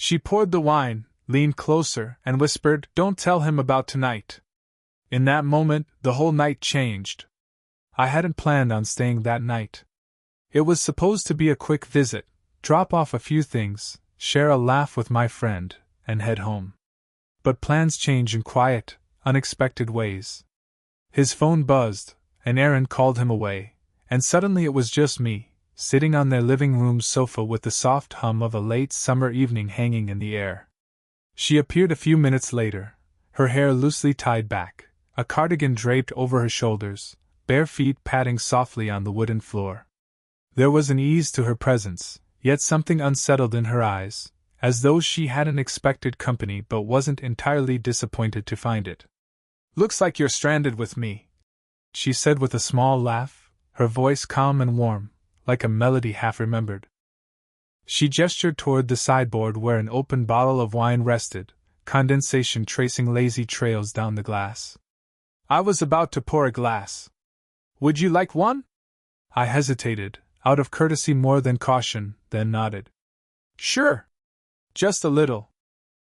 She poured the wine, leaned closer, and whispered, "Don't tell him about tonight." In that moment, the whole night changed. I hadn't planned on staying that night. It was supposed to be a quick visit, drop off a few things, share a laugh with my friend, and head home. But plans change in quiet, unexpected ways. His phone buzzed, and Erin called him away, and suddenly it was just me, sitting on their living room sofa with the soft hum of a late summer evening hanging in the air. She appeared a few minutes later, her hair loosely tied back, a cardigan draped over her shoulders, bare feet padding softly on the wooden floor. There was an ease to her presence, yet something unsettled in her eyes, as though she hadn't expected company but wasn't entirely disappointed to find it. "Looks like you're stranded with me," she said with a small laugh, her voice calm and warm, like a melody half remembered. She gestured toward the sideboard where an open bottle of wine rested, condensation tracing lazy trails down the glass. I was about to pour a glass. "Would you like one?" I hesitated, out of courtesy more than caution, then nodded. "Sure. Just a little."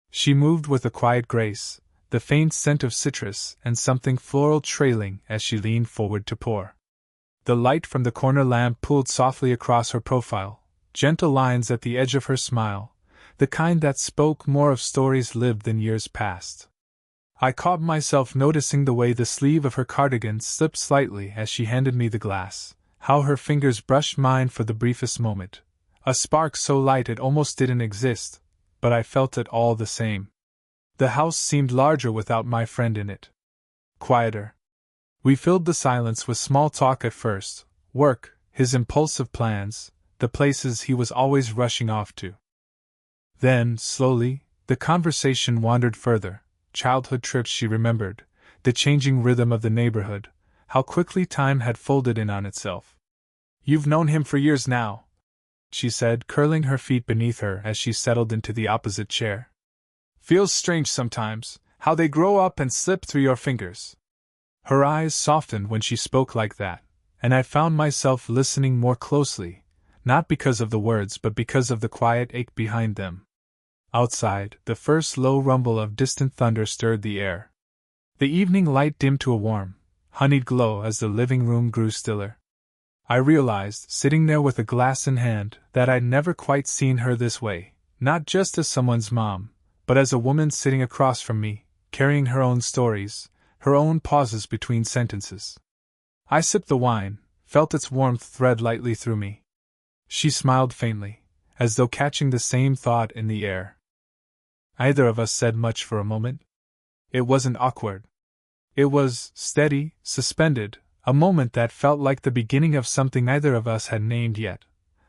She moved with a quiet grace, the faint scent of citrus and something floral trailing as she leaned forward to pour. The light from the corner lamp pulled softly across her profile, gentle lines at the edge of her smile, the kind that spoke more of stories lived than years past. I caught myself noticing the way the sleeve of her cardigan slipped slightly as she handed me the glass, how her fingers brushed mine for the briefest moment, a spark so light it almost didn't exist, but I felt it all the same. The house seemed larger without my friend in it. Quieter. We filled the silence with small talk at first, work, his impulsive plans, the places he was always rushing off to. Then, slowly, the conversation wandered further, childhood trips she remembered, the changing rhythm of the neighborhood, how quickly time had folded in on itself. "You've known him for years now," she said, curling her feet beneath her as she settled into the opposite chair. "Feels strange sometimes, how they grow up and slip through your fingers." Her eyes softened when she spoke like that, and I found myself listening more closely, not because of the words but because of the quiet ache behind them. Outside, the first low rumble of distant thunder stirred the air. The evening light dimmed to a warm, honeyed glow as the living room grew stiller. I realized, sitting there with a glass in hand, that I'd never quite seen her this way, not just as someone's mom, but as a woman sitting across from me, carrying her own stories, her own pauses between sentences. I sipped the wine, felt its warmth thread lightly through me. She smiled faintly, as though catching the same thought in the air. Neither of us said much for a moment. It wasn't awkward. It was steady, suspended, a moment that felt like the beginning of something neither of us had named yet.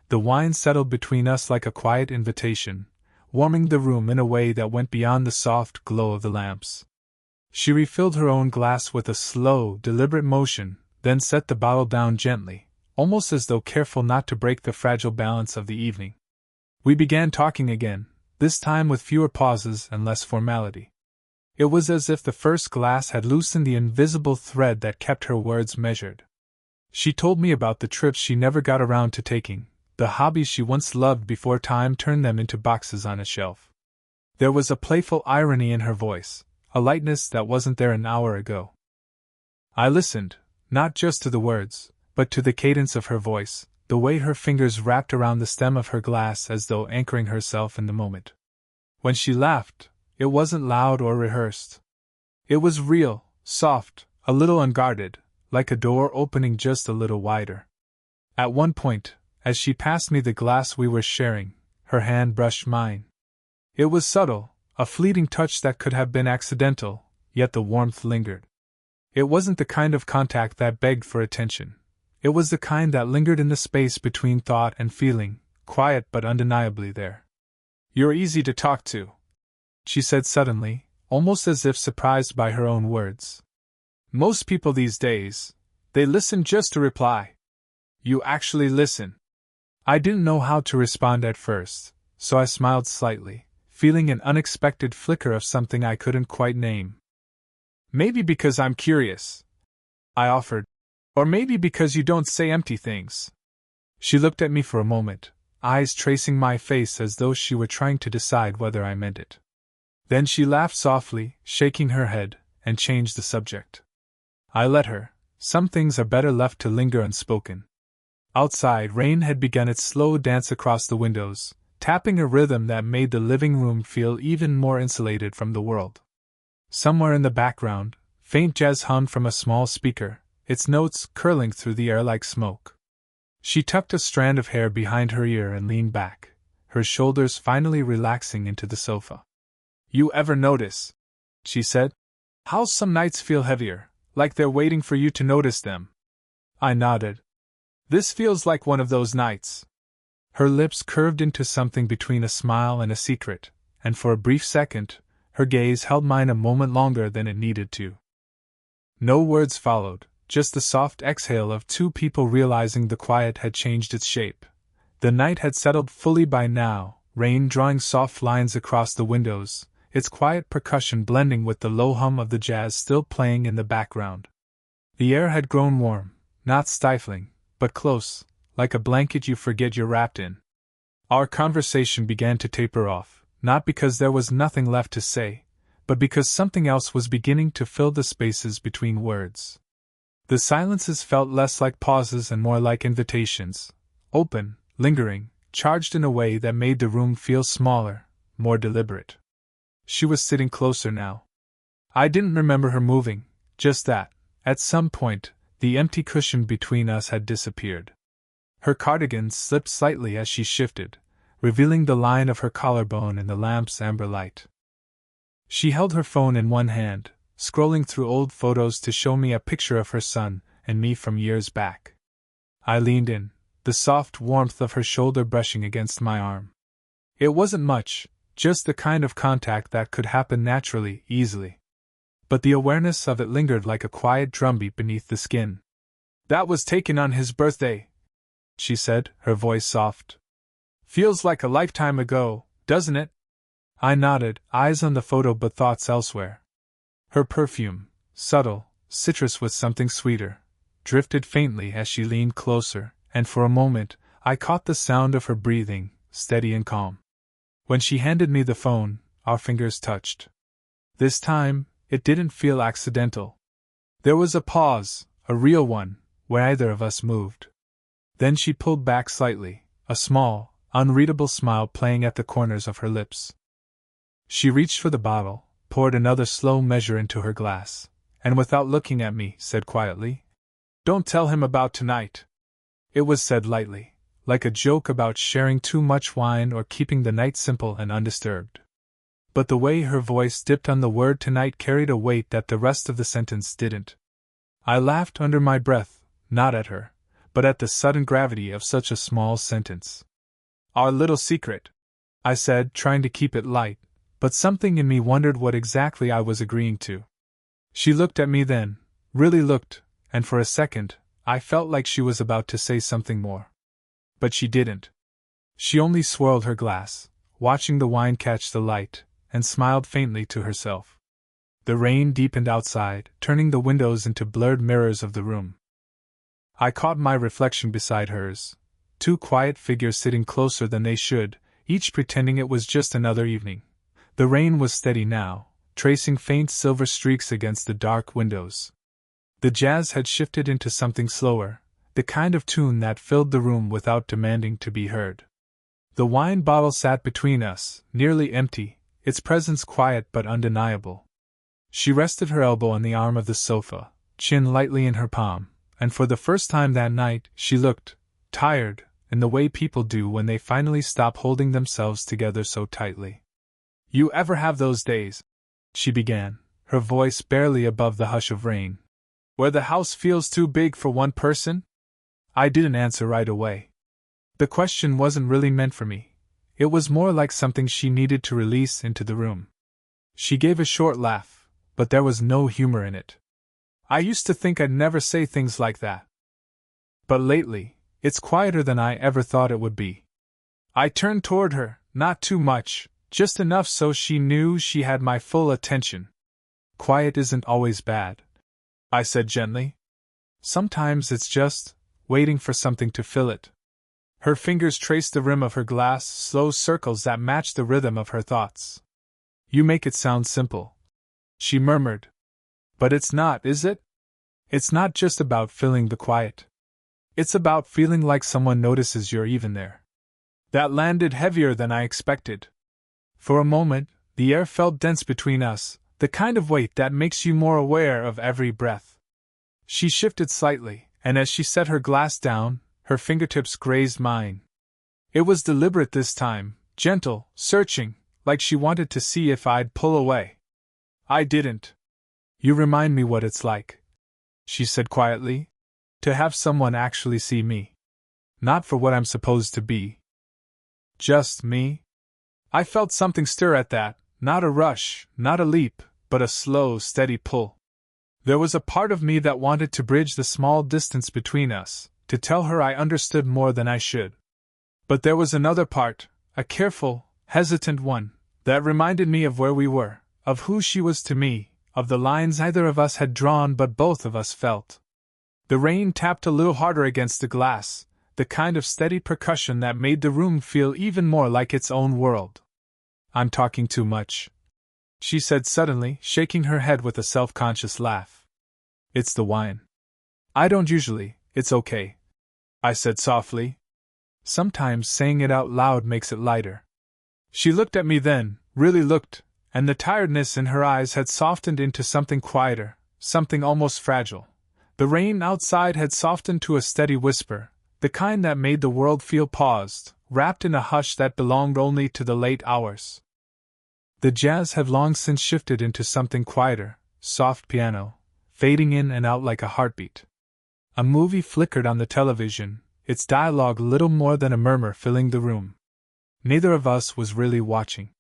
The wine settled between us like a quiet invitation, warming the room in a way that went beyond the soft glow of the lamps. She refilled her own glass with a slow, deliberate motion, then set the bottle down gently, almost as though careful not to break the fragile balance of the evening. We began talking again, this time with fewer pauses and less formality. It was as if the first glass had loosened the invisible thread that kept her words measured. She told me about the trips she never got around to taking, the hobbies she once loved before time turned them into boxes on a shelf. There was a playful irony in her voice, a lightness that wasn't there an hour ago. I listened, not just to the words, but to the cadence of her voice, the way her fingers wrapped around the stem of her glass as though anchoring herself in the moment. When she laughed, it wasn't loud or rehearsed. It was real, soft, a little unguarded, like a door opening just a little wider. At one point, as she passed me the glass we were sharing, her hand brushed mine. It was subtle, a fleeting touch that could have been accidental, yet the warmth lingered. It wasn't the kind of contact that begged for attention. It was the kind that lingered in the space between thought and feeling, quiet but undeniably there. "You're easy to talk to," she said suddenly, almost as if surprised by her own words. "Most people these days, they listen just to reply. You actually listen." I didn't know how to respond at first, so I smiled slightly, feeling an unexpected flicker of something I couldn't quite name. "Maybe because I'm curious," I offered. "Or maybe because you don't say empty things." She looked at me for a moment, eyes tracing my face as though she were trying to decide whether I meant it. Then she laughed softly, shaking her head, and changed the subject. I let her. Some things are better left to linger unspoken. Outside, rain had begun its slow dance across the windows, tapping a rhythm that made the living room feel even more insulated from the world. Somewhere in the background, faint jazz hummed from a small speaker, its notes curling through the air like smoke. She tucked a strand of hair behind her ear and leaned back, her shoulders finally relaxing into the sofa. "You ever notice," she said, "how some nights feel heavier, like they're waiting for you to notice them?" I nodded. "This feels like one of those nights." Her lips curved into something between a smile and a secret, and for a brief second, her gaze held mine a moment longer than it needed to. No words followed, just the soft exhale of two people realizing the quiet had changed its shape. The night had settled fully by now, rain drawing soft lines across the windows, its quiet percussion blending with the low hum of the jazz still playing in the background. The air had grown warm, not stifling, but close, like a blanket you forget you're wrapped in. Our conversation began to taper off, not because there was nothing left to say, but because something else was beginning to fill the spaces between words. The silences felt less like pauses and more like invitations, open, lingering, charged in a way that made the room feel smaller, more deliberate. She was sitting closer now. I didn't remember her moving, just that, at some point, the empty cushion between us had disappeared. Her cardigan slipped slightly as she shifted, revealing the line of her collarbone in the lamp's amber light. She held her phone in one hand, scrolling through old photos to show me a picture of her son and me from years back. I leaned in, the soft warmth of her shoulder brushing against my arm. It wasn't much, just the kind of contact that could happen naturally, easily. But the awareness of it lingered like a quiet drumbeat beneath the skin. "That was taken on his birthday," she said, her voice soft. "Feels like a lifetime ago, doesn't it?" I nodded, eyes on the photo but thoughts elsewhere. Her perfume, subtle, citrus with something sweeter, drifted faintly as she leaned closer, and for a moment, I caught the sound of her breathing, steady and calm. When she handed me the phone, our fingers touched. This time, it didn't feel accidental. There was a pause, a real one, where either of us moved. Then she pulled back slightly, a small, unreadable smile playing at the corners of her lips. She reached for the bottle, poured another slow measure into her glass, and without looking at me, said quietly, "Don't tell him about tonight." It was said lightly, like a joke about sharing too much wine or keeping the night simple and undisturbed. But the way her voice dipped on the word tonight carried a weight that the rest of the sentence didn't. I laughed under my breath, not at her, but at the sudden gravity of such a small sentence. "Our little secret," I said, trying to keep it light, but something in me wondered what exactly I was agreeing to. She looked at me then, really looked, and for a second, I felt like she was about to say something more. But she didn't. She only swirled her glass, watching the wine catch the light, and smiled faintly to herself. The rain deepened outside, turning the windows into blurred mirrors of the room. I caught my reflection beside hers, two quiet figures sitting closer than they should, each pretending it was just another evening. The rain was steady now, tracing faint silver streaks against the dark windows. The jazz had shifted into something slower, the kind of tune that filled the room without demanding to be heard. The wine bottle sat between us, nearly empty, its presence quiet but undeniable. She rested her elbow on the arm of the sofa, chin lightly in her palm, and for the first time that night she looked tired, in the way people do when they finally stop holding themselves together so tightly. "You ever have those days," she began, her voice barely above the hush of rain, "where the house feels too big for one person?" I didn't answer right away. The question wasn't really meant for me. It was more like something she needed to release into the room. She gave a short laugh, but there was no humor in it. "I used to think I'd never say things like that. But lately, it's quieter than I ever thought it would be." I turned toward her, not too much, just enough so she knew she had my full attention. "Quiet isn't always bad," I said gently. "Sometimes it's just waiting for something to fill it." Her fingers traced the rim of her glass, slow circles that matched the rhythm of her thoughts. "You make it sound simple," she murmured. "But it's not, is it? It's not just about filling the quiet. It's about feeling like someone notices you're even there." That landed heavier than I expected. For a moment, the air felt dense between us, the kind of weight that makes you more aware of every breath. She shifted slightly, and as she set her glass down, her fingertips grazed mine. It was deliberate this time, gentle, searching, like she wanted to see if I'd pull away. I didn't. "You remind me what it's like," she said quietly, "to have someone actually see me. Not for what I'm supposed to be. Just me." I felt something stir at that, not a rush, not a leap, but a slow, steady pull. There was a part of me that wanted to bridge the small distance between us, to tell her I understood more than I should. But there was another part, a careful, hesitant one, that reminded me of where we were, of who she was to me, of the lines neither of us had drawn but both of us felt. The rain tapped a little harder against the glass, the kind of steady percussion that made the room feel even more like its own world. "I'm talking too much," she said suddenly, shaking her head with a self-conscious laugh. "It's the wine." "I don't usually, it's okay," I said softly. Sometimes saying it out loud makes it lighter. She looked at me then, really looked, and the tiredness in her eyes had softened into something quieter, something almost fragile. The rain outside had softened to a steady whisper, the kind that made the world feel paused, wrapped in a hush that belonged only to the late hours. The jazz had long since shifted into something quieter, soft piano, fading in and out like a heartbeat. A movie flickered on the television, its dialogue little more than a murmur filling the room. Neither of us was really watching.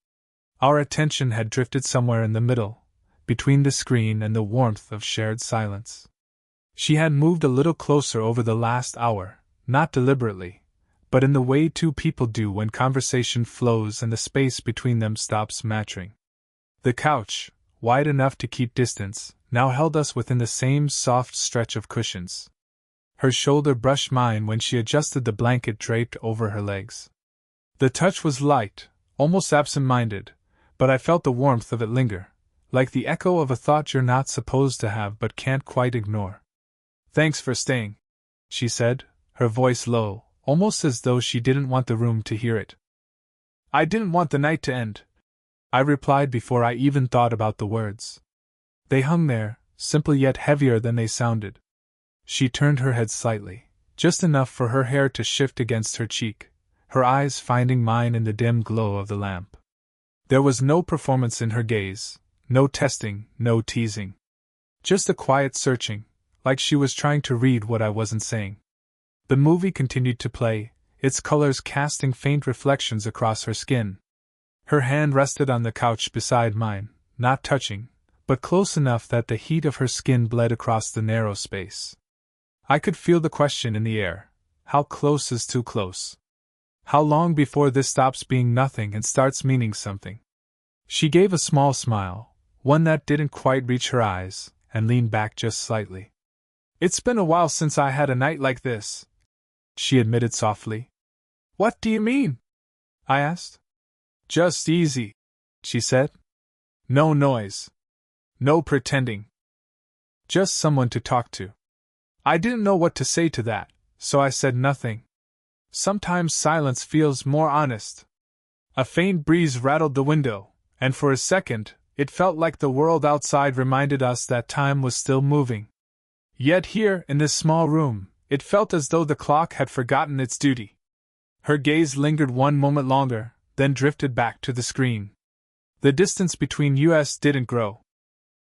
Our attention had drifted somewhere in the middle, between the screen and the warmth of shared silence. She had moved a little closer over the last hour, not deliberately, but in the way two people do when conversation flows and the space between them stops mattering. The couch, wide enough to keep distance, now held us within the same soft stretch of cushions. Her shoulder brushed mine when she adjusted the blanket draped over her legs. The touch was light, almost absent-minded, but I felt the warmth of it linger, like the echo of a thought you're not supposed to have but can't quite ignore. "Thanks for staying," she said, her voice low, almost as though she didn't want the room to hear it. "I didn't want the night to end," I replied before I even thought about the words. They hung there, simple yet heavier than they sounded. She turned her head slightly, just enough for her hair to shift against her cheek, her eyes finding mine in the dim glow of the lamp. There was no performance in her gaze, no testing, no teasing. Just a quiet searching, like she was trying to read what I wasn't saying. The movie continued to play, its colors casting faint reflections across her skin. Her hand rested on the couch beside mine, not touching, but close enough that the heat of her skin bled across the narrow space. I could feel the question in the air: how close is too close? How long before this stops being nothing and starts meaning something? She gave a small smile, one that didn't quite reach her eyes, and leaned back just slightly. "It's been a while since I had a night like this," she admitted softly. "What do you mean?" I asked. "Just easy," she said. "No noise. No pretending. Just someone to talk to." I didn't know what to say to that, so I said nothing. Sometimes silence feels more honest. A faint breeze rattled the window, and for a second, it felt like the world outside reminded us that time was still moving. Yet here, in this small room, it felt as though the clock had forgotten its duty. Her gaze lingered one moment longer, then drifted back to the screen. The distance between us didn't grow.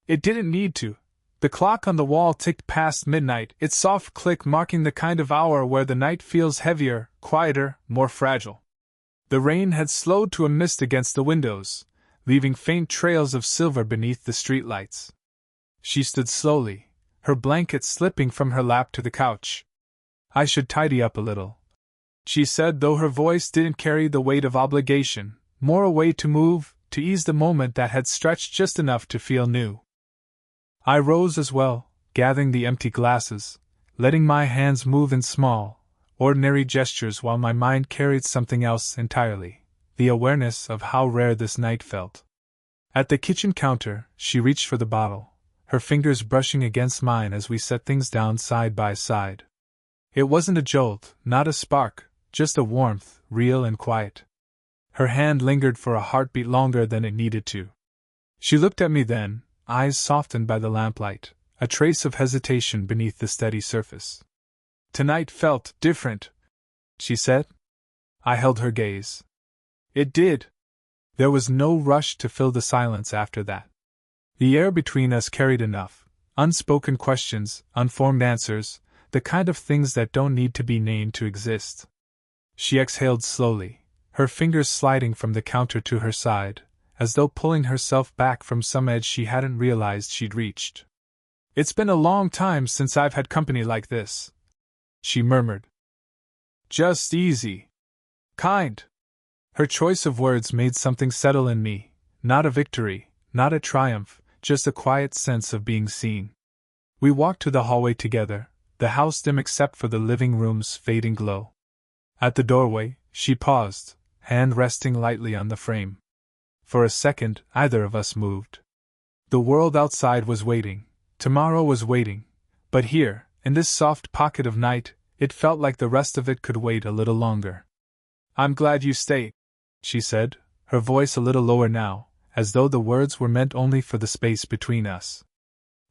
It didn't need to. The clock on the wall ticked past midnight, its soft click marking the kind of hour where the night feels heavier, quieter, more fragile. The rain had slowed to a mist against the windows, leaving faint trails of silver beneath the streetlights. She stood slowly, her blanket slipping from her lap to the couch. "I should tidy up a little," she said, though her voice didn't carry the weight of obligation, more a way to move, to ease the moment that had stretched just enough to feel new. I rose as well, gathering the empty glasses, letting my hands move in small, ordinary gestures, while my mind carried something else entirely, the awareness of how rare this night felt. At the kitchen counter, she reached for the bottle, her fingers brushing against mine as we set things down side by side. It wasn't a jolt, not a spark, just a warmth, real and quiet. Her hand lingered for a heartbeat longer than it needed to. She looked at me then, eyes softened by the lamplight, a trace of hesitation beneath the steady surface. "Tonight felt different," she said. I held her gaze. It did. There was no rush to fill the silence after that. The air between us carried enough unspoken questions, unformed answers, the kind of things that don't need to be named to exist. She exhaled slowly, her fingers sliding from the counter to her side, as though pulling herself back from some edge she hadn't realized she'd reached. "It's been a long time since I've had company like this," she murmured. "Just easy. Kind." Her choice of words made something settle in me, not a victory, not a triumph, just a quiet sense of being seen. We walked to the hallway together, the house dim except for the living room's fading glow. At the doorway, she paused, hand resting lightly on the frame. For a second, either of us moved. The world outside was waiting, tomorrow was waiting, but here, in this soft pocket of night, it felt like the rest of it could wait a little longer. "I'm glad you stayed," she said, her voice a little lower now, as though the words were meant only for the space between us.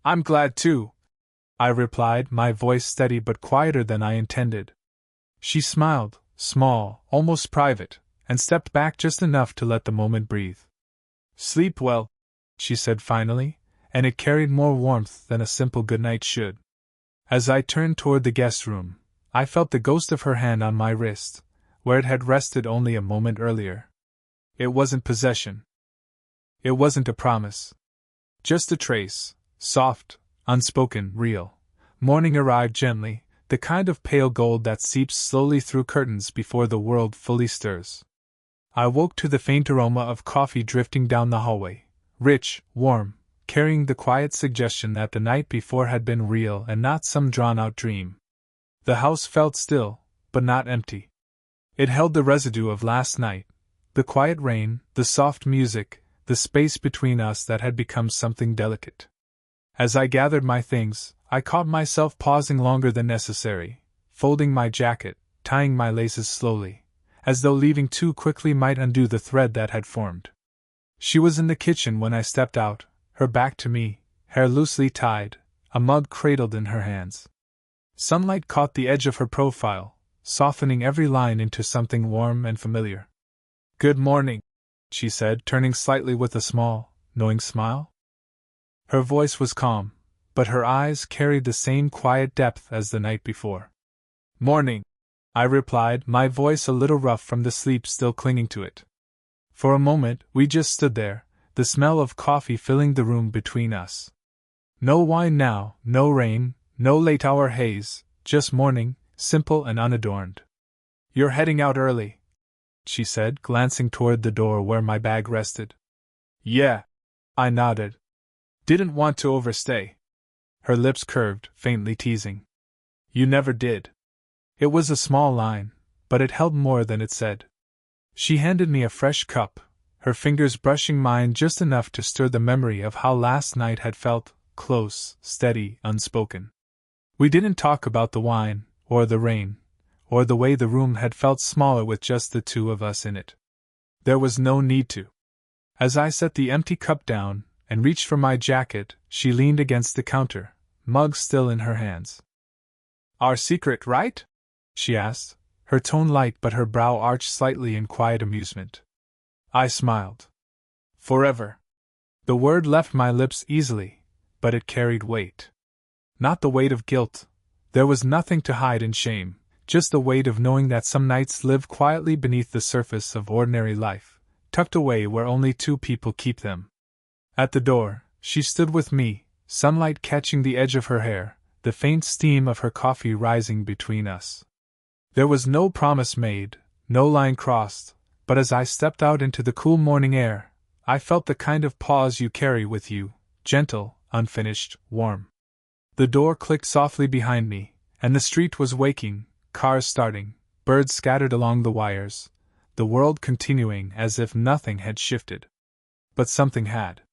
"I'm glad too," I replied, my voice steady but quieter than I intended. She smiled, small, almost private, and stepped back just enough to let the moment breathe. "Sleep well," she said finally, and it carried more warmth than a simple goodnight should. As I turned toward the guest room, I felt the ghost of her hand on my wrist, where it had rested only a moment earlier. It wasn't possession. It wasn't a promise. Just a trace, soft, unspoken, real. Morning arrived gently, the kind of pale gold that seeps slowly through curtains before the world fully stirs. I woke to the faint aroma of coffee drifting down the hallway, rich, warm, carrying the quiet suggestion that the night before had been real and not some drawn-out dream. The house felt still, but not empty. It held the residue of last night, the quiet rain, the soft music, the space between us that had become something delicate. As I gathered my things, I caught myself pausing longer than necessary, folding my jacket, tying my laces slowly, as though leaving too quickly might undo the thread that had formed. She was in the kitchen when I stepped out, her back to me, hair loosely tied, a mug cradled in her hands. Sunlight caught the edge of her profile, softening every line into something warm and familiar. "Good morning," she said, turning slightly with a small, knowing smile. Her voice was calm, but her eyes carried the same quiet depth as the night before. "Morning," I replied, my voice a little rough from the sleep still clinging to it. For a moment, we just stood there, the smell of coffee filling the room between us. No wine now, no rain, no late-hour haze, just morning, simple and unadorned. "You're heading out early," she said, glancing toward the door where my bag rested. "Yeah," I nodded. "Didn't want to overstay." Her lips curved, faintly teasing. "You never did." It was a small line, but it held more than it said. She handed me a fresh cup, her fingers brushing mine just enough to stir the memory of how last night had felt, close, steady, unspoken. We didn't talk about the wine, or the rain, or the way the room had felt smaller with just the two of us in it. There was no need to. As I set the empty cup down and reached for my jacket, she leaned against the counter, mug still in her hands. "Our secret, right?" she asked, her tone light but her brow arched slightly in quiet amusement. I smiled. "Forever." The word left my lips easily, but it carried weight. Not the weight of guilt. There was nothing to hide in shame, just the weight of knowing that some nights live quietly beneath the surface of ordinary life, tucked away where only two people keep them. At the door, she stood with me, sunlight catching the edge of her hair, the faint steam of her coffee rising between us. There was no promise made, no line crossed, but as I stepped out into the cool morning air, I felt the kind of pause you carry with you, gentle, unfinished, warm. The door clicked softly behind me, and the street was waking, cars starting, birds scattered along the wires, the world continuing as if nothing had shifted. But something had.